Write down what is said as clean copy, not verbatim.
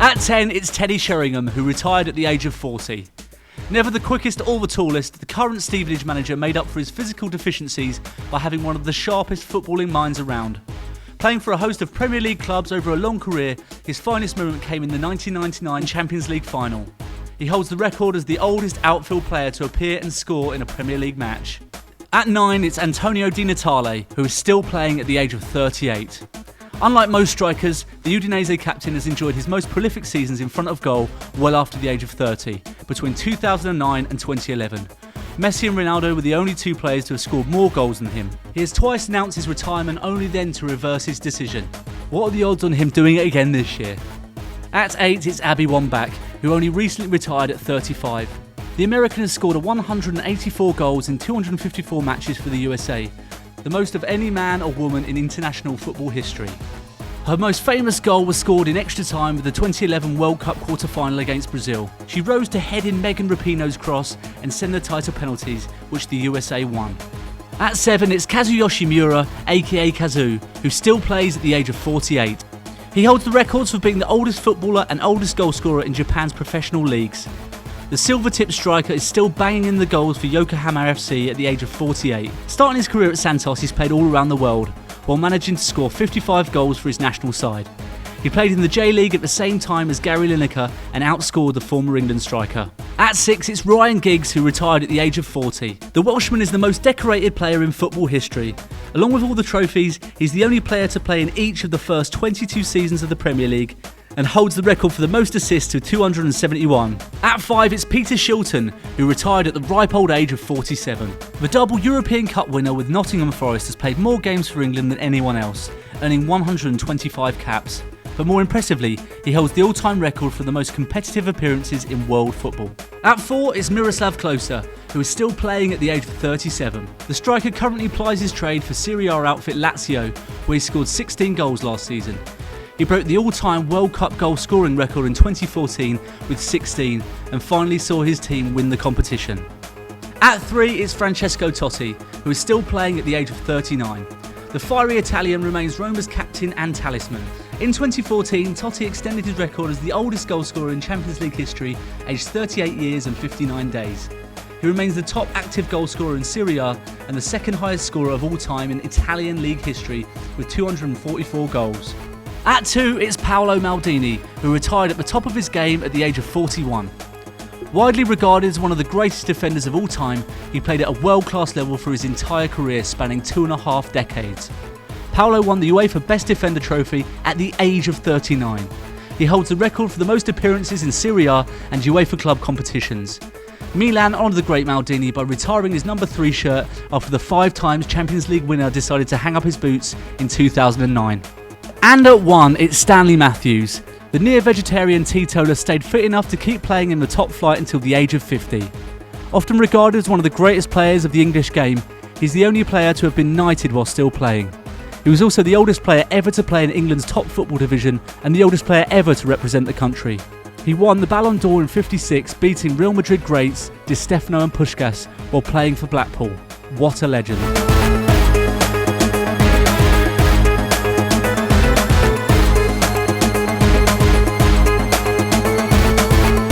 At 10, it's Teddy Sheringham, who retired at the age of 40. Never the quickest or the tallest, the current Stevenage manager made up for his physical deficiencies by having one of the sharpest footballing minds around. Playing for a host of Premier League clubs over a long career, his finest moment came in the 1999 Champions League final. He holds the record as the oldest outfield player to appear and score in a Premier League match. At 9, it's Antonio Di Natale, who is still playing at the age of 38. Unlike most strikers, the Udinese captain has enjoyed his most prolific seasons in front of goal well after the age of 30, between 2009 and 2011. Messi and Ronaldo were the only two players to have scored more goals than him. He has twice announced his retirement, only then to reverse his decision. What are the odds on him doing it again this year? At 8, it's Wambach, who only recently retired at 35. The American has scored 184 goals in 254 matches for the USA, the most of any man or woman in international football history. Her most famous goal was scored in extra time with the 2011 World Cup quarter-final against Brazil. She rose to head in Megan Rapinoe's cross and send the tie to penalties, which the USA won. At 7, it's Kazuyoshi Miura, aka Kazu, who still plays at the age of 48. He holds the records for being the oldest footballer and oldest goalscorer in Japan's professional leagues. The silver-tipped striker is still banging in the goals for Yokohama FC at the age of 48. Starting his career at Santos, he's played all around the world, while managing to score 55 goals for his national side. He played in the J-League at the same time as Gary Lineker and outscored the former England striker. At 6, it's Ryan Giggs, who retired at the age of 40. The Welshman is the most decorated player in football history. Along with all the trophies, he's the only player to play in each of the first 22 seasons of the Premier League, and holds the record for the most assists with 271. At 5, it's Peter Shilton, who retired at the ripe old age of 47. The double European Cup winner with Nottingham Forest has played more games for England than anyone else, earning 125 caps. But more impressively, he holds the all-time record for the most competitive appearances in world football. At 4 is Miroslav Klose, who is still playing at the age of 37. The striker currently plies his trade for Serie A outfit Lazio, where he scored 16 goals last season. He broke the all-time World Cup goal scoring record in 2014 with 16 and finally saw his team win the competition. At 3 is Francesco Totti, who is still playing at the age of 39. The fiery Italian remains Roma's captain and talisman. In 2014, Totti extended his record as the oldest goalscorer in Champions League history, aged 38 years and 59 days. He remains the top active goalscorer in Serie A and the second highest scorer of all time in Italian league history with 244 goals. At 2, it's Paolo Maldini, who retired at the top of his game at the age of 41. Widely regarded as one of the greatest defenders of all time, he played at a world-class level for his entire career, spanning 2.5 decades. Paolo won the UEFA Best Defender trophy at the age of 39. He holds the record for the most appearances in Serie A and UEFA club competitions. Milan honoured the great Maldini by retiring his number 3 shirt after the 5 times Champions League winner decided to hang up his boots in 2009. And at 1, it's Stanley Matthews. The near-vegetarian teetotaler stayed fit enough to keep playing in the top flight until the age of 50. Often regarded as one of the greatest players of the English game, he's the only player to have been knighted while still playing. He was also the oldest player ever to play in England's top football division and the oldest player ever to represent the country. He won the Ballon d'Or in '56, beating Real Madrid greats Di Stefano and Puskás while playing for Blackpool. What a legend.